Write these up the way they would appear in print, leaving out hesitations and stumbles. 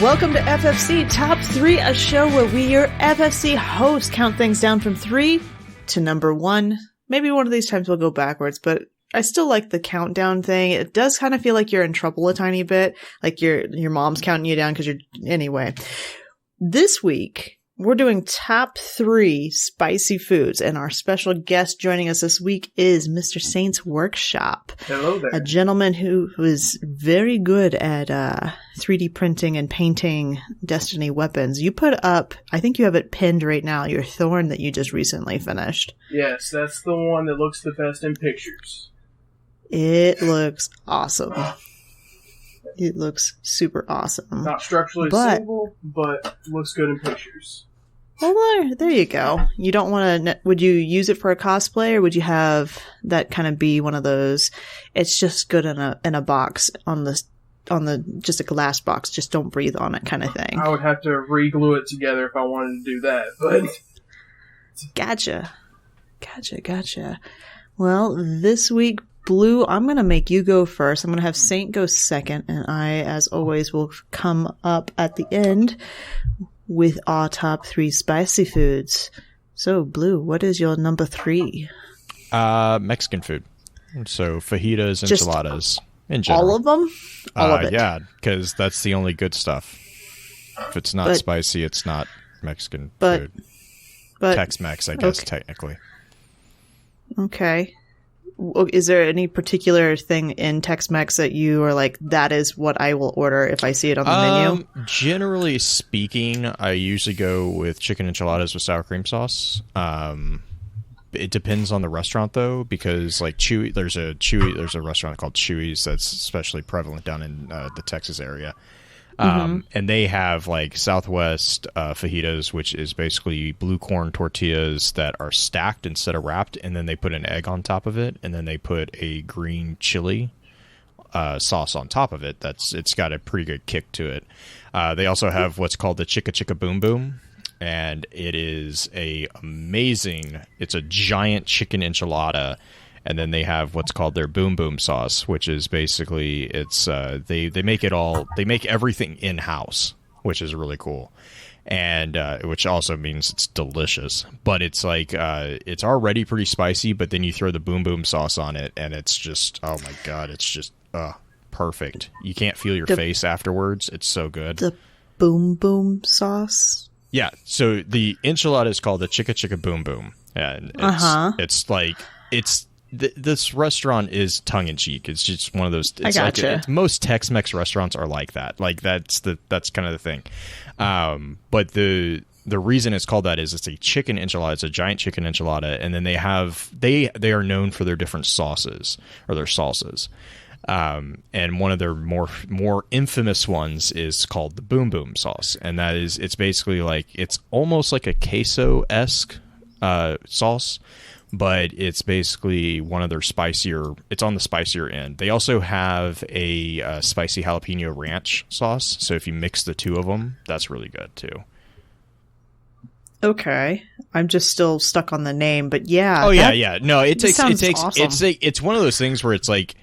Welcome to FFC Top 3, a show where we, your FFC hosts, count things down from 3 to number 1. Maybe one of these times we'll go backwards, but I still like the countdown thing. It does kind of feel like you're in trouble a tiny bit, like your mom's counting you down because you're... Anyway, this week, we're doing top 3 spicy foods, and our special guest joining us this week is Mr. SaintsWorkshop. Hello there. A gentleman who is very good at 3D printing and painting Destiny weapons. You put up, I think you have it pinned right now, your Thorn that you just recently finished. Yes, that's the one that looks the best in pictures. It looks awesome. It looks super awesome. Not structurally stable, but looks good in pictures. Well, there you go. You don't want to... Would you use it for a cosplay, or would you have that kind of be one of those? It's just good in a box on the just a glass box. Just don't breathe on it, kind of thing. I would have to re-glue it together if I wanted to do that, but... Gotcha. Well, this week, Blue, I'm going to make you go first. I'm going to have Saint go second, and I, as always, will come up at the end with our top 3 spicy foods. So, Blue, what is your number 3? Mexican food. So, fajitas, enchiladas, in general. All of them? All of it? Yeah, because that's the only good stuff. If it's not spicy, it's not Mexican food. But Tex Mex, I guess, technically. Okay. Is there any particular thing in Tex Mex that you are like, that is what I will order if I see it on the menu? Generally speaking, I usually go with chicken enchiladas with sour cream sauce. It depends on the restaurant though, because like there's a restaurant called Chewy's that's especially prevalent down in the Texas area. And they have like Southwest fajitas, which is basically blue corn tortillas that are stacked instead of wrapped, and then they put an egg on top of it, and then they put a green chili sauce on top of it. It's got a pretty good kick to it. They also have what's called the Chicka Chicka Boom Boom, and it is it's a giant chicken enchilada. And then they have what's called their Boom Boom sauce, which is basically they make everything in house, which is really cool, and which also means it's delicious. But it's like it's already pretty spicy, but then you throw the Boom Boom sauce on it, and it's just, oh my god, it's just perfect. You can't feel your face afterwards. It's so good. The Boom Boom sauce. Yeah. So the enchilada is called the Chicka Chicka Boom Boom, and it's like it's. This restaurant is tongue-in-cheek. It's just one of those... I gotcha. Most Tex-Mex restaurants are like that. Like, that's kind of the thing. But the reason it's called that is it's a chicken enchilada. It's a giant chicken enchilada. And then they are known for their different sauces, or their salsas. And one of their more infamous ones is called the Boom Boom sauce. And it's basically like... It's almost like a queso-esque sauce, but it's basically one of their it's on the spicier end. They also have a spicy jalapeno ranch sauce, so if you mix the two of them, that's really good too. Okay, I'm just still stuck on the name, but yeah. Oh yeah. No, it takes awesome. It's one of those things where it's like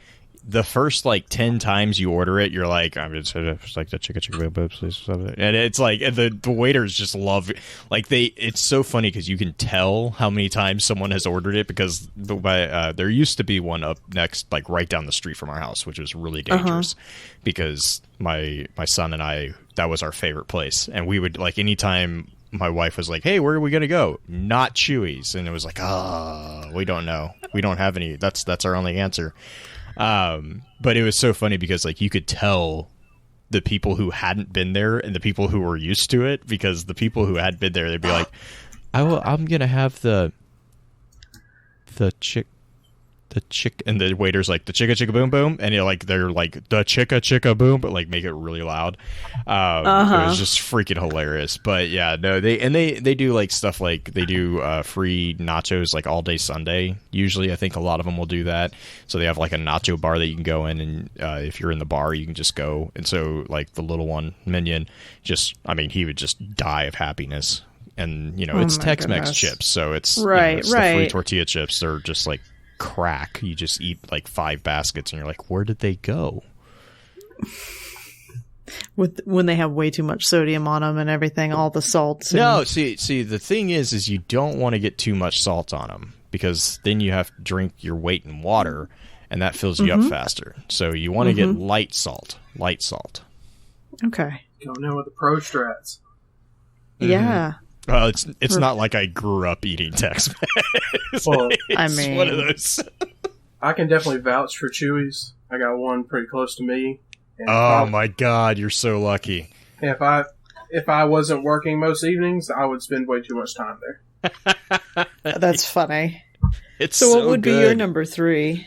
the first like 10 times you order it, you're like, I'm just like the chicken boobs, please, and it's like, and the waiters just love like it's so funny because you can tell how many times someone has ordered it, because there used to be one up next, like right down the street from our house, which was really dangerous because my son and I, that was our favorite place, and we would like anytime my wife was like, hey, where are we gonna go? Not Chewy's. And it was like, we don't know, we don't have any, that's our only answer. But it was so funny because like you could tell the people who hadn't been there and the people who were used to it, because the people who had been there, they'd be like, I'm gonna have the chick, and the waiter's like, the Chicka Chicka Boom Boom, and they're like the Chicka Chicka Boom, but like make it really loud. It was just freaking hilarious. But yeah, no, they do like stuff like they do free nachos like all day Sunday. Usually, I think a lot of them will do that. So they have like a nacho bar that you can go in, and if you're in the bar, you can just go. And so like the little one, Minion, he would just die of happiness. And it's Tex-Mex chips, so it's the free tortilla chips. They're just like crack. You just eat like 5 baskets and you're like, where did they go? when they have way too much sodium on them and everything, all the salts. And... No, see, the thing is you don't want to get too much salt on them because then you have to drink your weight in water, and that fills you up faster. So you want to get light salt. Okay. Going in with the pro strats. Yeah. Well, it's not like I grew up eating Tex Mex. Well, it's one of those. I can definitely vouch for Chewy's. I got one pretty close to me. And oh my God, you're so lucky. If I wasn't working most evenings, I would spend way too much time there. That's funny. It's so what would good. be your number 3?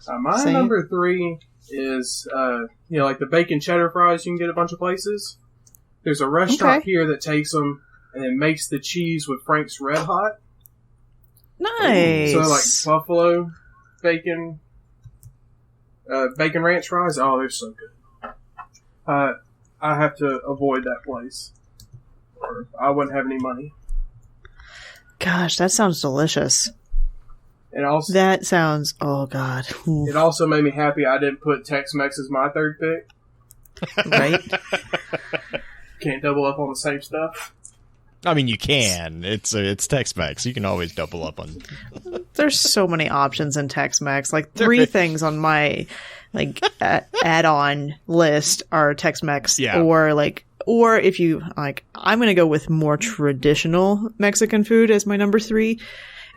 My number 3 is like the bacon cheddar fries you can get at a bunch of places. There's a restaurant here that takes them and then makes the cheese with Frank's Red Hot. Nice. So like buffalo bacon ranch fries. Oh, they're so good. I have to avoid that place, or I wouldn't have any money. Gosh, that sounds delicious. And also, that sounds. Oh God. Ooh. It also made me happy I didn't put Tex Mex as my third pick. Right. Can't double up on the same stuff. I mean, you can. It's Tex Mex. You can always double up on. There's so many options in Tex Mex. Like 3 things on my add-on list are Tex Mex, or if you like, I'm gonna go with more traditional Mexican food as my number 3,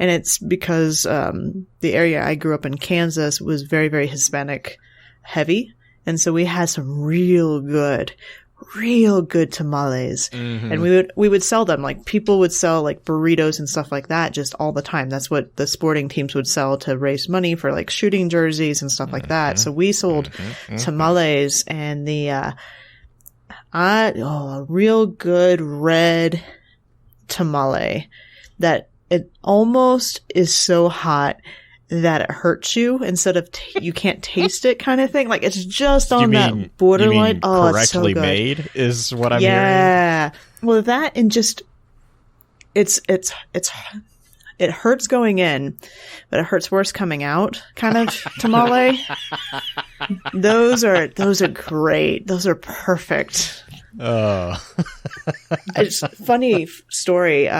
and it's because the area I grew up in, Kansas, was very, very Hispanic heavy, and so we had some real good tamales. And we would sell them. Like, people would sell like burritos and stuff like that just all the time. That's what the sporting teams would sell to raise money for like shooting jerseys and stuff like that. So we sold tamales, and a real good red tamale that it almost is so hot that it hurts you instead of you can't taste it, kind of thing. Like, it's just on that borderline. Oh, it's so good. Correctly made is what I'm hearing. Yeah. Well, that and just it hurts going in, but it hurts worse coming out, kind of tamale. Those are great. Those are perfect. It's funny story.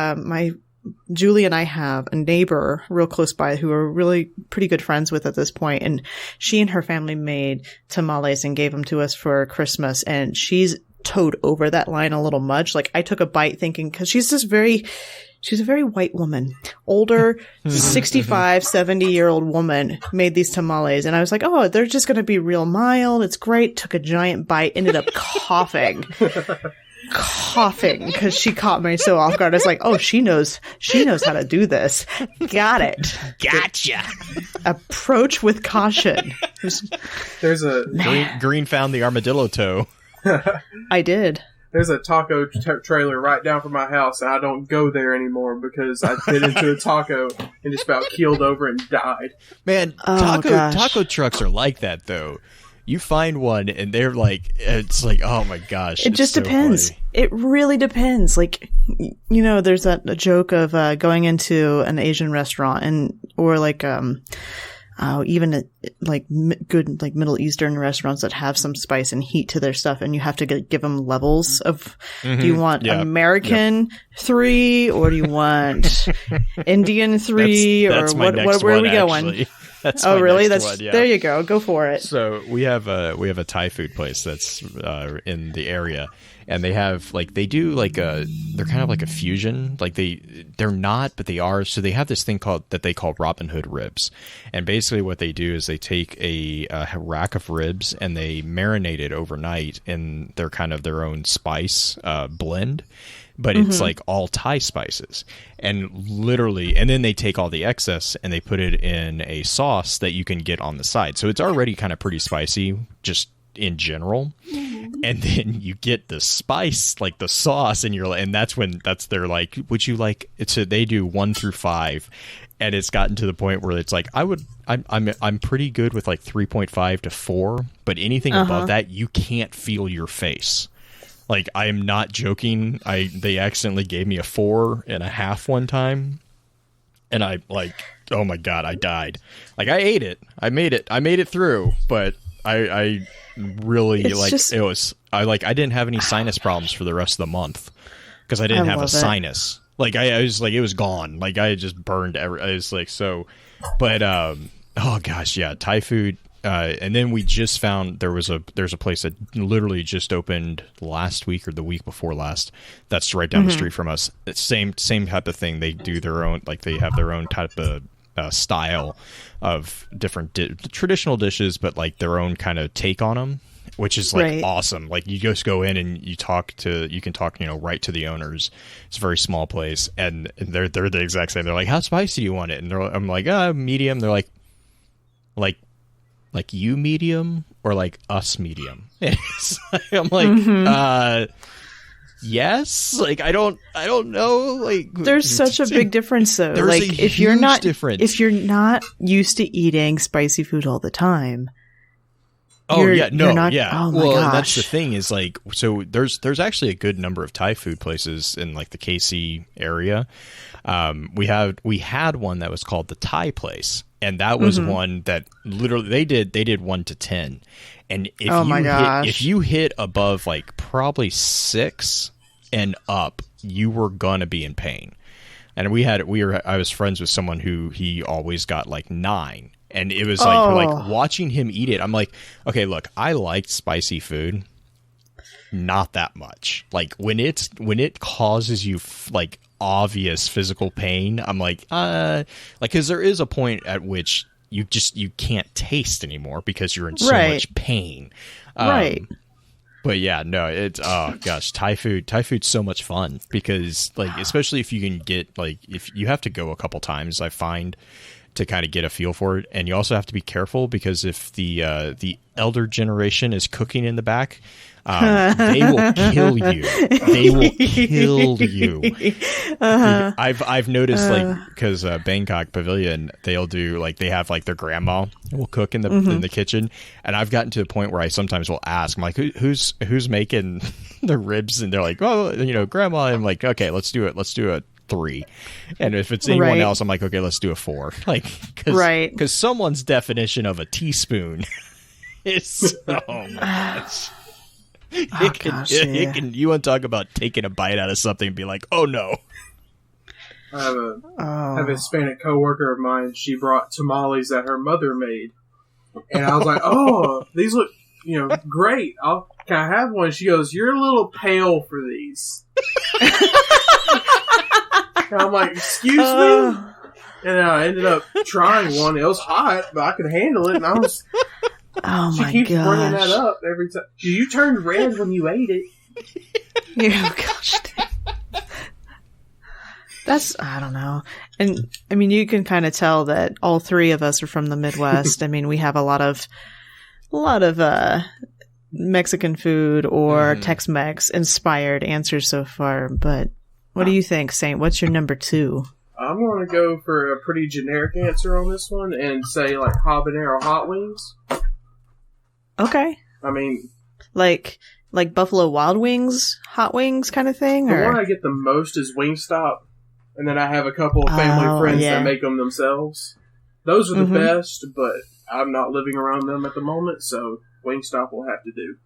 Julie and I have a neighbor real close by who we're really pretty good friends with at this point, and she and her family made tamales and gave them to us for Christmas, and she's towed over that line a little much. Like, I took a bite thinking, because she's a very white woman, older, 65, 70-year-old woman made these tamales, and I was like, oh, they're just going to be real mild. It's great. Took a giant bite, ended up coughing because she caught me so off guard. I was like, oh, she knows how to do this. Got it. Gotcha. Approach with caution. There's a Green found the armadillo toe. I did. There's a taco trailer right down from my house, and I don't go there anymore because I bit into a taco and just about keeled over and died. Man, taco trucks are like that, though. You find one, and they're like, it's like, oh my gosh. It just depends. Funny. It really depends. Like, there's a joke of going into an Asian restaurant or like even good like Middle Eastern restaurants that have some spice and heat to their stuff, and you have to give them levels of, do you want American 3, or do you want Indian 3, that's or my what? Next Where are we one, going? Actually. That's really? One, yeah. There you go. Go for it. So we have a Thai food place that's in the area, and they have they're kind of like a fusion. Like they're not, but they are. So they have this thing that they call Robin Hood ribs, and basically what they do is they take a rack of ribs and they marinate it overnight in their own spice blend. But it's like all Thai spices, and then they take all the excess and they put it in a sauce that you can get on the side. So it's already kind of pretty spicy just in general. And then you get the spice, like the sauce, and that's their like, would you like it? So they do 1 through 5. And it's gotten to the point where it's like, I'm pretty good with like 3.5 to 4, but anything above that, you can't feel your face. Like, I am not joking. They accidentally gave me a 4.5 one time, and I like, oh my god, I died. Like, I ate it. I made it through, but I really It's it was. I didn't have any sinus problems for the rest of the month because I didn't have a sinus. Like I was like, it was gone. Like I had just burned I was like, so, but oh gosh, yeah, Thai food. And then we just found there's a place that literally just opened last week or the week before last. That's right down the street from us. It's same type of thing. They do their own, like they have their own type of style of different traditional dishes, but like their own kind of take on them, which is like awesome. Like you just go in and you can talk, right to the owners. It's a very small place, and they're the exact same. They're like, "How spicy do you want it?" And I'm like, medium. They're like you medium or like us medium? I'm like, yes. Like I don't know. Like there's such a big difference though. There's like if you're not used to eating spicy food all the time. Oh yeah, no, not, yeah. Oh my well, gosh. And that's the thing is like, so there's actually a good number of Thai food places in like the KC area. We had one that was called the Thai Place, and that was one that literally they did 1 to 10, and if you hit above like probably 6 and up, you were gonna be in pain. And I was friends with someone who he always got like 9. And it was like watching him eat it. I'm like, okay, look, I liked spicy food, not that much. Like when it causes you like obvious physical pain, I'm like, because there is a point at which you can't taste anymore because you're in so much pain. Right. But yeah, no, it's gosh, Thai food's so much fun because like especially if you can get like if you have to go a couple times, I find, to kind of get a feel for it. And you also have to be careful because if the elder generation is cooking in the back, they will kill you. They will kill you. I've noticed like because Bangkok Pavilion, they'll do like they have like their grandma will cook in the kitchen, and I've gotten to the point where I sometimes will ask, I'm like, who's making the ribs, and they're like, oh, grandma. And I'm like, okay, let's do it 3, and if it's anyone else, I'm like, okay, let's do a 4, like because someone's definition of a teaspoon is so much. You want to talk about taking a bite out of something and be like, oh no. I have a Hispanic coworker of mine. She brought tamales that her mother made, and I was like, oh, these look great. Can I have one? She goes, you're a little pale for these. And I'm like, excuse me? And I ended up trying one. It was hot, but I could handle it. And I was... Oh my gosh. She keeps bringing that up every time. You turned red when you ate it. Yeah, gosh. That's, I don't know. And, I mean, you can kind of tell that all 3 of us are from the Midwest. I mean, we have a lot of Mexican food or Tex Mex inspired answers so far, but what do you think, Saint? What's your number 2? I'm going to go for a pretty generic answer on this one and say, like, habanero hot wings. Okay. I mean... Like Buffalo Wild Wings, hot wings kind of thing? The one I get the most is Wingstop, and then I have a couple of family friends that make them themselves. Those are the best, but I'm not living around them at the moment, so Wingstop will have to do.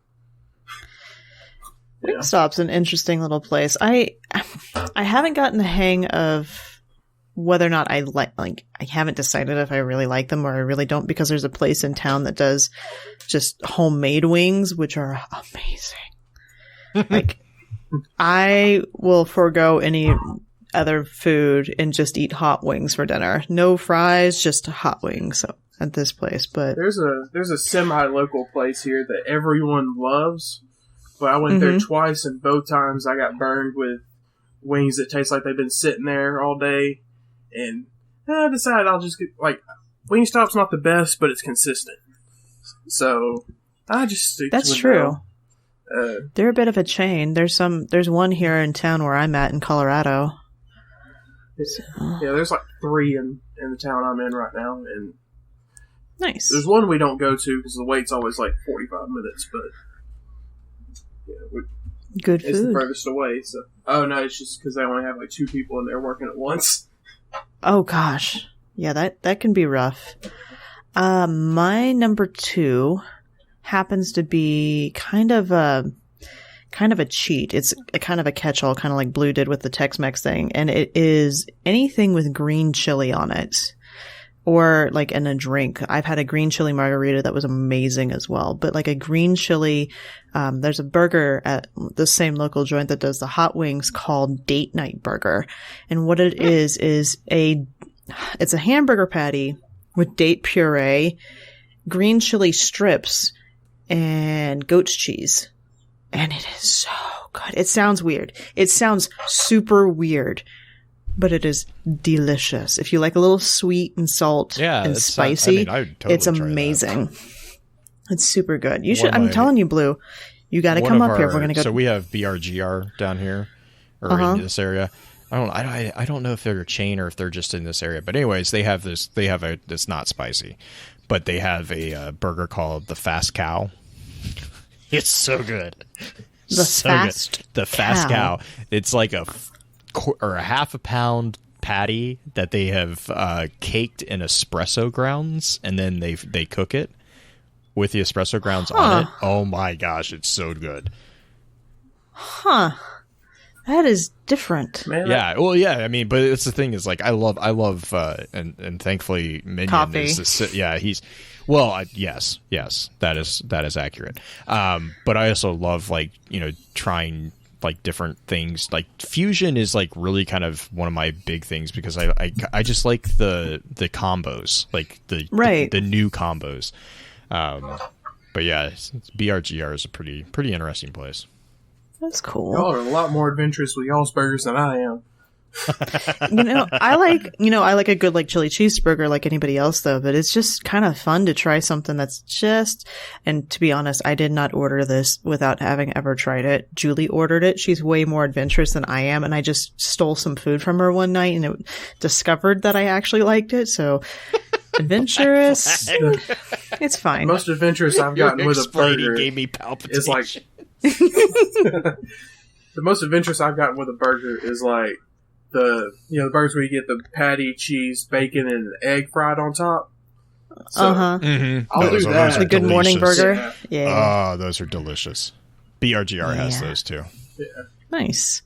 Wingstop's an interesting little place. I haven't gotten the hang of whether or not I haven't decided if I really like them or I really don't, because there's a place in town that does just homemade wings, which are amazing. Like, I will forego any other food and just eat hot wings for dinner. No fries, just hot wings at this place. But there's a semi-local place here that everyone loves. But I went there twice, and both times I got burned with wings that taste like they've been sitting there all day. And I decided I'll just get, Wingstop's not the best, but it's consistent. So I just stick That's with true. They're a bit of a chain. There's one here in town where I'm at in Colorado. Yeah, there's like 3 in the town I'm in right now. And nice. There's one we don't go to because the wait's always like 45 minutes, but... Yeah, good food. It's the furthest away. So, no, it's just because they only have like 2 people in there working at once. Oh gosh, yeah, that can be rough. My number 2 happens to be kind of a cheat. It's a kind of a catch-all, kind of like Blue did with the Tex Mex thing. And it is anything with green chili on it. Or like in a drink. I've had a green chili margarita that was amazing as well. But like a green chili, there's a burger at the same local joint that does the hot wings called Date Night Burger. And what it is it's a hamburger patty with date puree, green chili strips, and goat's cheese. And it is so good. It sounds weird. It sounds super weird. But it is delicious. If you like a little sweet and salt and spicy, I would totally it's amazing. It's super good. You should. I'm telling you, Blue, you got to come up here. We're gonna go. So we have BRGR down here, or in this area. I don't know if they're a chain or if they're just in this area. But anyways, they have this. They have a. It's not spicy, but they have a burger called the Fast Cow. It's so good. The Fast Cow. It's like a half a pound patty that they have caked in espresso grounds, and then they cook it with the espresso grounds on it. Oh my gosh, it's so good. That is different. Man, yeah, well, yeah. I mean, but it's the thing is, like, I love, and thankfully, Minion coffee. He's. Well, yes, that is accurate. But I also love, like, trying like different things. Like fusion is like really kind of one of my big things because I just like the combos, like the new combos. But yeah, BRGR is a pretty interesting place. That's cool. Y'all are a lot more adventurous with y'all's burgers than I am. I like a good like chili cheeseburger like anybody else though, but it's just kind of fun to try something that's and to be honest, I did not order this without having ever tried it. Julie ordered it. She's way more adventurous than I am, and I just stole some food from her one night and discovered that I actually liked it. So adventurous. It's fine. The most adventurous I've gotten with a burger gave me palpitations. is like the most adventurous I've gotten with a burger is like the burgers where you get the patty, cheese, bacon, and an egg fried on top. So I'll do that. The Good Morning Burger. Yeah. Oh, those are delicious. BRGR has those too. Yeah. Nice.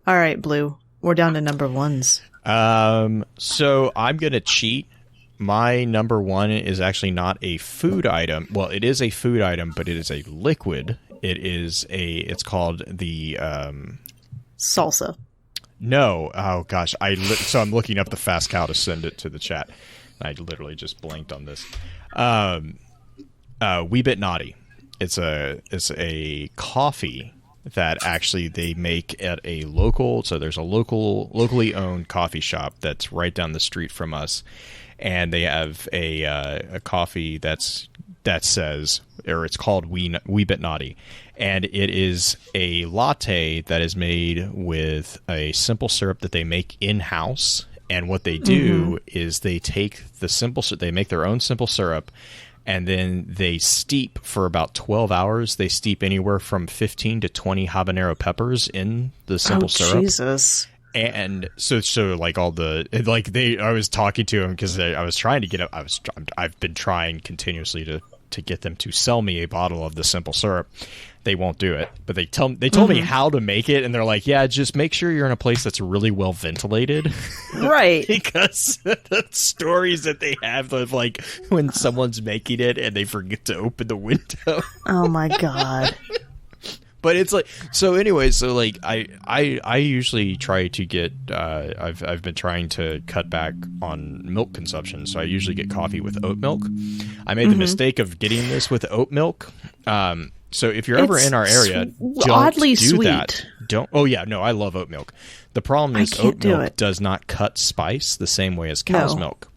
All right, Blue. We're down to number ones. So I'm gonna cheat. My number one is actually not a food item. Well, it is a food item, but it is a liquid. It's called the salsa. No. Oh gosh. So I'm looking up the Fast Cow to send it to the chat. I literally just blanked on this. Wee Bit Naughty. It's a coffee that actually they make at a local. So there's a locally owned coffee shop that's right down the street from us, and they have a coffee that says, or it's called Wee Bit Naughty, and it is a latte that is made with a simple syrup that they make in-house. And what they do is they take they make their own simple syrup, and then they steep for about 12 hours. They steep anywhere from 15 to 20 habanero peppers in the simple syrup. Jesus. And so like all the I was talking to him because I was trying to get I've been trying continuously to get them to sell me a bottle of the simple syrup. They won't do it, but they told me how to make it, and they're like, yeah, just make sure you're in a place that's really well ventilated. Right. Because the stories that they have of like when someone's making it and they forget to open the window. Oh my God. But it's like, so anyway, so like I usually try to get I've been trying to cut back on milk consumption, so I usually get coffee with oat milk. I made the mistake of getting this with oat milk. So if you're ever in our area, don't oddly do sweet. that. Don't. Oh yeah, no, I love oat milk. The problem is oat milk does not cut spice the same way as cow's milk.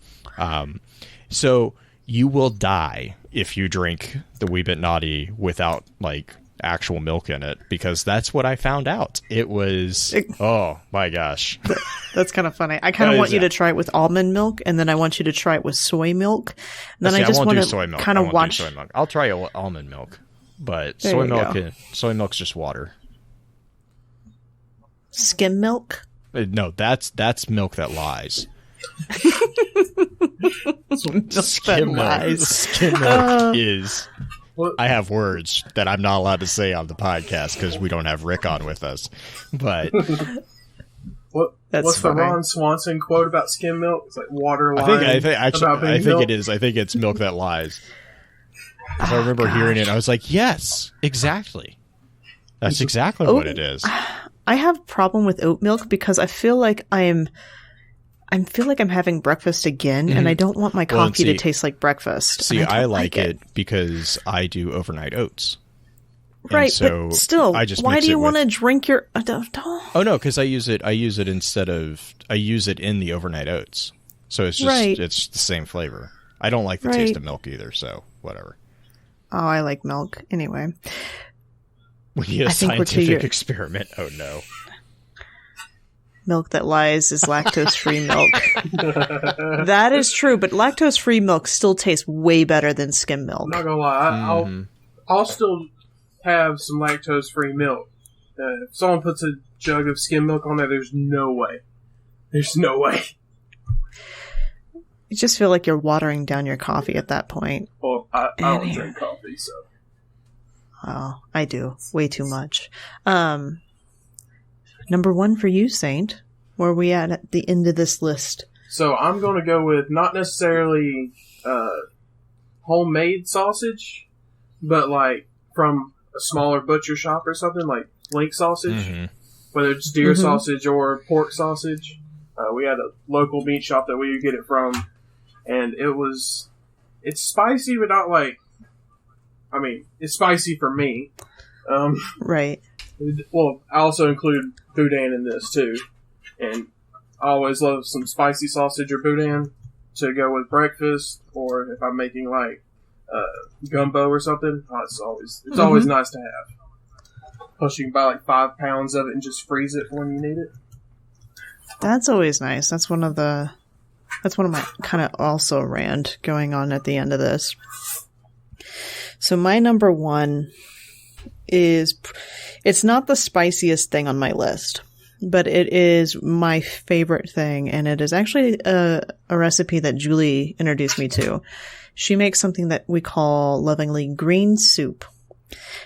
So you will die if you drink the Wee Bit Naughty without like actual milk in it, because that's what I found out. It was oh my gosh. That's kind of funny. I kind of want you to try it with almond milk, and then I want you to try it with soy milk. And then I just want to kind of watch. Soy milk. I'll try almond milk, but soy milk's just water. Skim milk? No, that's milk that lies. Skim milk is I have words that I'm not allowed to say on the podcast because we don't have Rick on with us. But what's the Ron Swanson quote about skim milk? It's like water lies. I think it is. I think it's milk that lies. I remember hearing it. I was like, yes, exactly. That's exactly what it is. I have a problem with oat milk because I feel like I'm having breakfast again, and I don't want my coffee to taste like breakfast. See, I like it because I do overnight oats. Right, so but still, why do you want to drink your? Oh no, because I use it in the overnight oats, so it's just it's the same flavor. I don't like the taste of milk either, so whatever. Oh, I like milk anyway. We need a scientific experiment. Oh no. Milk that lies is lactose-free milk. That is true, but lactose-free milk still tastes way better than skim milk. I'm not gonna lie, I'll still have some lactose-free milk. If someone puts a jug of skim milk on there, there's no way. There's no way. You just feel like you're watering down your coffee at that point. Well, I don't drink coffee, so. Oh, I do. Way too much. Number one for you, Saint. Where are we at the end of this list? So I'm going to go with not necessarily homemade sausage, but like from a smaller butcher shop or something, like link sausage, whether it's deer sausage or pork sausage. We had a local meat shop that we would get it from, and it's spicy, but not like, I mean, it's spicy for me. Right. Well, I also include boudin in this too, and I always love some spicy sausage or boudin to go with breakfast, or if I'm making like gumbo or something. It's always nice to have. Plus, you can buy like 5 pounds of it and just freeze it when you need it. That's always nice. That's one of my kind of also rant going on at the end of this. So my number one is, it's not the spiciest thing on my list, but it is my favorite thing, and it is actually a recipe that Julie introduced me to. She makes something that we call lovingly green soup.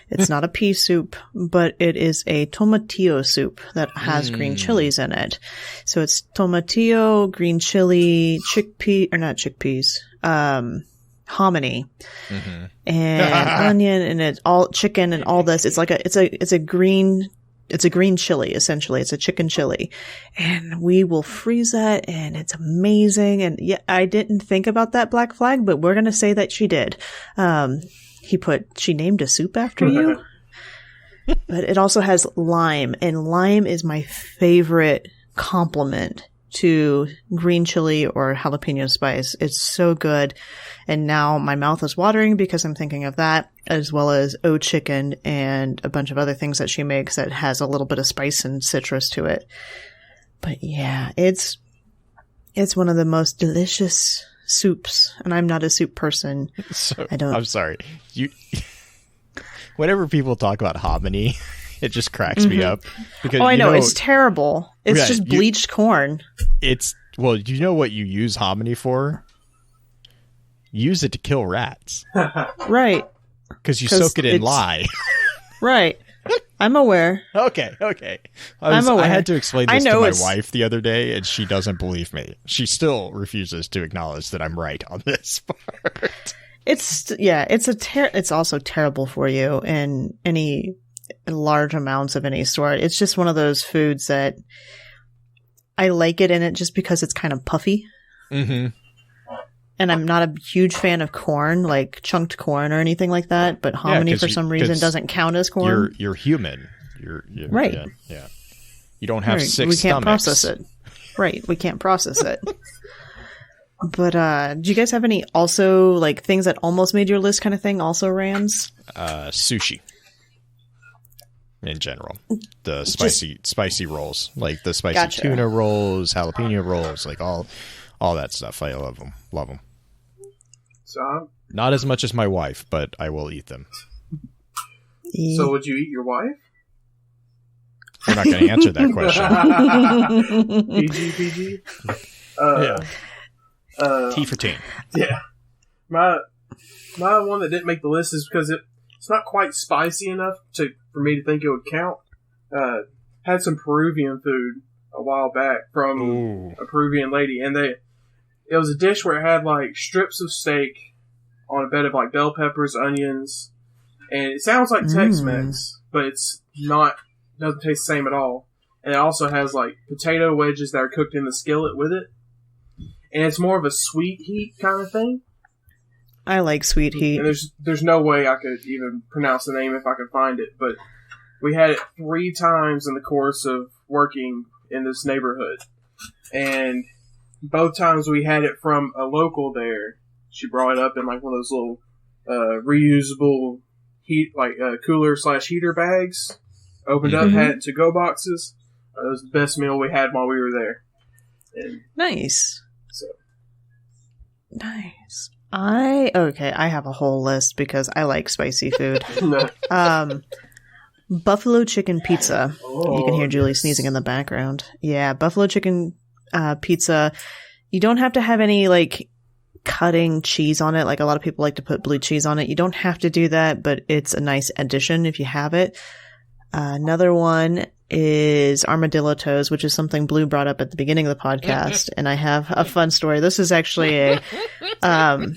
It's not a pea soup, but it is a tomatillo soup that has green chilies in it. So it's tomatillo, green chili, hominy, and onion, and it's all chicken and all this. It's like it's a green chili, essentially. It's a chicken chili, and we will freeze that, and it's amazing. And yeah, I didn't think about that black flag, but we're going to say that she did. She named a soup after you, but it also has lime, and lime is my favorite complement to green chili or jalapeno spice. It's so good. And now my mouth is watering because I'm thinking of that, as well as oat chicken and a bunch of other things that she makes that has a little bit of spice and citrus to it. But yeah, it's one of the most delicious soups, and I'm not a soup person. So, I'm sorry. Whenever people talk about hominy, it just cracks me up. Because, I know, it's terrible. It's just bleached corn. Well, you know what you use hominy for? Use it to kill rats. Right. Because you soak it in lye. Right. I'm aware. Okay. I'm aware. I had to explain this to my wife the other day, and she doesn't believe me. She still refuses to acknowledge that I'm right on this part. It's also terrible for you in any large amounts of any sort. It's just one of those foods that I like it in it just because it's kind of puffy. Mm-hmm. And I'm not a huge fan of corn, like chunked corn or anything like that. But hominy, for some reason, doesn't count as corn. You're human. You're right. Yeah. You don't have 6 stomachs. We can't process it. Right. We can't process it. But do you guys have any also like things that almost made your list kind of thing? Also, Rams? Sushi. In general, the spicy rolls, like the spicy tuna rolls, jalapeno rolls, like all that stuff. I love them. So, not as much as my wife, but I will eat them. So would you eat your wife? We're not going to answer that question. PG. Yeah. T for teen. Yeah. My My one that didn't make the list is because it's not quite spicy enough for me to think it would count. Had some Peruvian food a while back from a Peruvian lady, and it was a dish where it had like strips of steak on a bed of like bell peppers, onions, and it sounds like Tex Mex, but it's not. Doesn't taste the same at all. And it also has like potato wedges that are cooked in the skillet with it, and it's more of a sweet heat kind of thing. I like sweet heat. And there's no way I could even pronounce the name if I could find it, but we had it 3 times in the course of working in this neighborhood, and both times we had it from a local there. She brought it up in like one of those little reusable cooler/heater bags. Opened up, had it to-go boxes. It was the best meal we had while we were there. And nice. So. Nice. I have a whole list because I like spicy food. Buffalo chicken pizza. You can hear Julie sneezing in the background. Yeah, buffalo chicken pizza. You don't have to have any like cutting cheese on it. Like a lot of people like to put blue cheese on it. You don't have to do that, but it's a nice addition if you have it. Another one is armadillo toes, which is something Blue brought up at the beginning of the podcast, and I have a fun story. This is actually a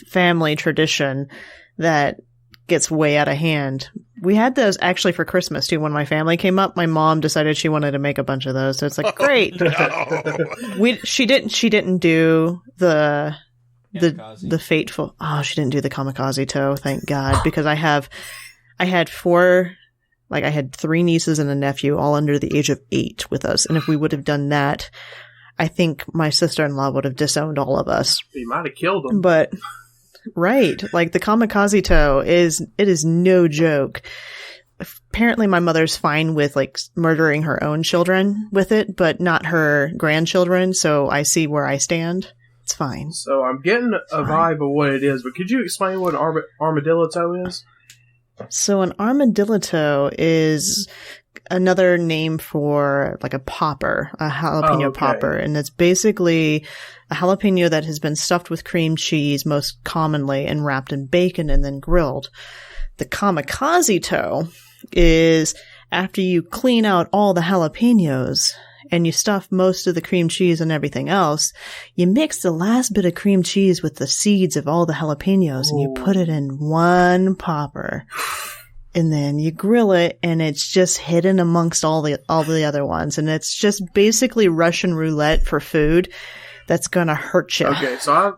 family tradition that gets way out of hand. We had those actually for Christmas too. When my family came up, my mom decided she wanted to make a bunch of those. So it's like, great. No. She didn't do the fateful. Oh, she didn't do the kamikaze toe. Thank God, because I had 3 nieces and a nephew, all under the age of 8 with us. And if we would have done that, I think my sister-in-law would have disowned all of us. You might have killed them. But, right. Like, the kamikaze toe is no joke. Apparently my mother's fine with, like, murdering her own children with it, but not her grandchildren, so I see where I stand. It's fine. So I'm getting a vibe of what it is, but could you explain what an armadillo toe is? So an armadillo toe is another name for like a popper, a jalapeno popper. And it's basically a jalapeno that has been stuffed with cream cheese most commonly and wrapped in bacon and then grilled. The kamikaze toe is after you clean out all the jalapenos and you stuff most of the cream cheese and everything else, you mix the last bit of cream cheese with the seeds of all the jalapenos and you put it in one popper. And then you grill it and it's just hidden amongst all the other ones. And it's just basically Russian roulette for food that's gonna hurt you. Okay, so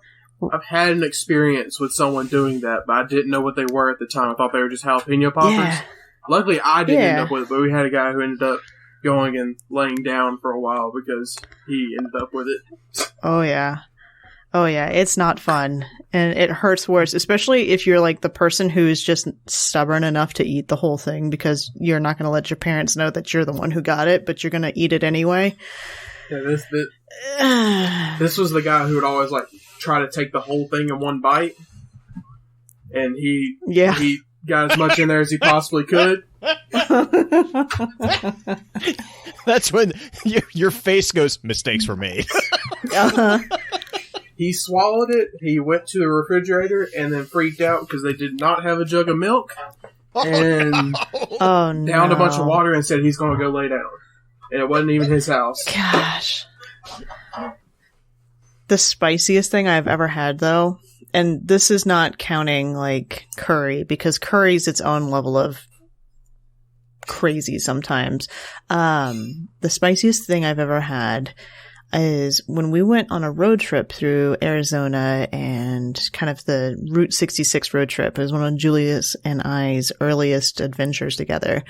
I've had an experience with someone doing that, but I didn't know what they were at the time. I thought they were just jalapeno poppers. Yeah. Luckily, I didn't end up with it, but we had a guy who ended up going and laying down for a while because he ended up with it. Oh yeah, it's not fun, and it hurts worse, especially if you're like the person who's just stubborn enough to eat the whole thing because you're not going to let your parents know that you're the one who got it, but you're going to eat it anyway. Yeah, this was the guy who would always like try to take the whole thing in one bite, and he got as much in there as he possibly could. That's when your face goes, mistakes were made. He swallowed it, he went to the refrigerator, and then freaked out because they did not have a jug of milk, and downed a bunch of water and said he's going to go lay down. And it wasn't even his house. Gosh. The spiciest thing I've ever had, though, and this is not counting, like, curry, because curry's its own level of crazy sometimes. The spiciest thing I've ever had is when we went on a road trip through Arizona and kind of the Route 66 road trip. It was one of Julia's and I's earliest adventures together.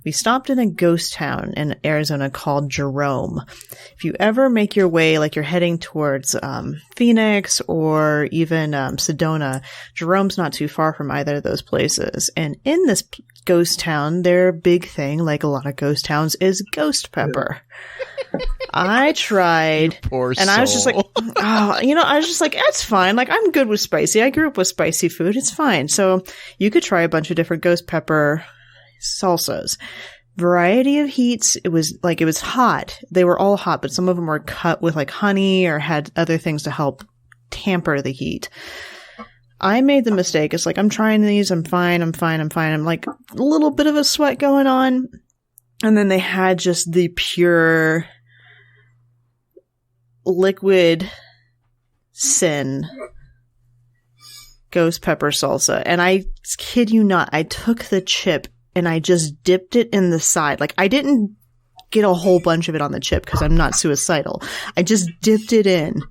We stopped in a ghost town in Arizona called Jerome. If you ever make your way, like you're heading towards Phoenix or even Sedona, Jerome's not too far from either of those places. And in this ghost town, their big thing, like a lot of ghost towns, is ghost pepper. I tried, and I was just like, I was just like, that's fine. Like, I'm good with spicy. I grew up with spicy food. It's fine. So you could try a bunch of different ghost pepper salsas. Variety of heats. It was hot. They were all hot, but some of them were cut with like honey or had other things to help tamper the heat. I made the mistake. It's like, I'm trying these. I'm fine. I'm like a little bit of a sweat going on. And then they had just the pure liquid sin ghost pepper salsa. And I kid you not, I took the chip and I just dipped it in the side. Like, I didn't get a whole bunch of it on the chip because I'm not suicidal. I just dipped it in.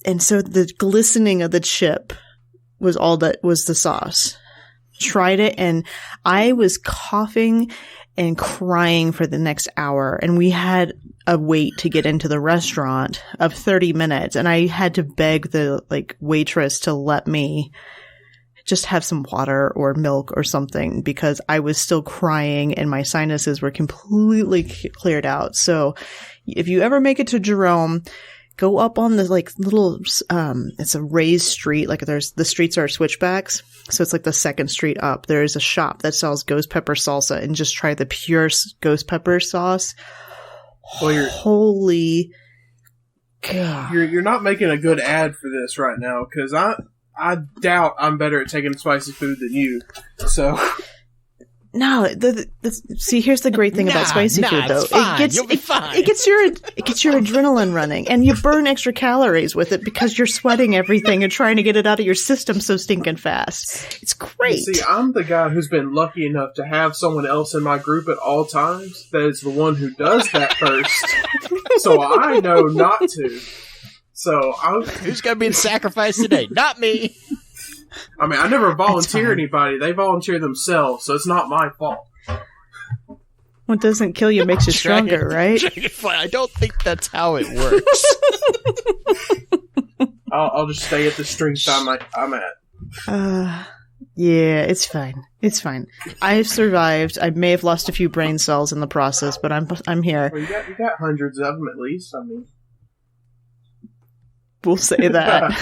And so the glistening of the chip was all that was the sauce. Tried it and I was coughing and crying for the next hour. And we had a wait to get into the restaurant of 30 minutes. And I had to beg the waitress to let me just have some water or milk or something because I was still crying and my sinuses were completely cleared out. So if you ever make it to Jerome, go up on the little, it's a raised street. Like the streets are switchbacks. So it's like the second street up. There's a shop that sells ghost pepper salsa and just try the pure ghost pepper sauce. Well, holy God. You're not making a good ad for this right now because I doubt I'm better at taking spicy food than you. So. No, see, here's the great thing about spicy food, though. You'll be fine. It gets your adrenaline running, and you burn extra calories with it because you're sweating everything and trying to get it out of your system so stinking fast. It's great. See, I'm the guy who's been lucky enough to have someone else in my group at all times that is the one who does that first. So I know not to. So who's going to be the sacrifice today? Not me. I mean, I never volunteer anybody. They volunteer themselves, so it's not my fault. What doesn't kill you makes you stronger, right? I don't think that's how it works. I'll just stay at the strength I'm at. Yeah, it's fine. It's fine. I've survived. I may have lost a few brain cells in the process, but I'm here. Well, you got hundreds of them at least. I mean, we'll say that.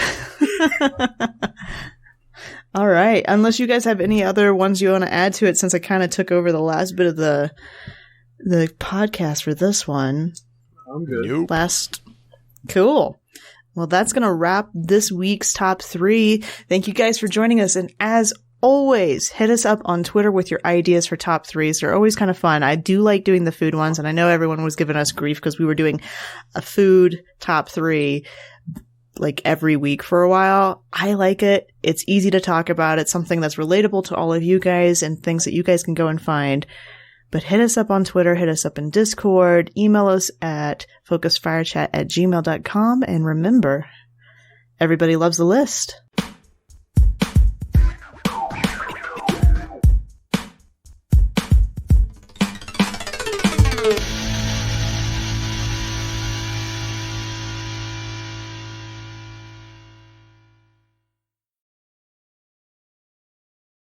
All right. Unless you guys have any other ones you want to add to it, since I kind of took over the last bit of the podcast for this one. I'm good. Nope. Cool. Well, that's going to wrap this week's top 3. Thank you guys for joining us. And as always, hit us up on Twitter with your ideas for top 3s. They're always kind of fun. I do like doing the food ones, and I know everyone was giving us grief because we were doing a food top 3 every week for a while. I like it. It's easy to talk about. It's something that's relatable to all of you guys and things that you guys can go and find. But hit us up on Twitter, hit us up in Discord, email us at focusfirechat@gmail.com. And remember, everybody loves the list.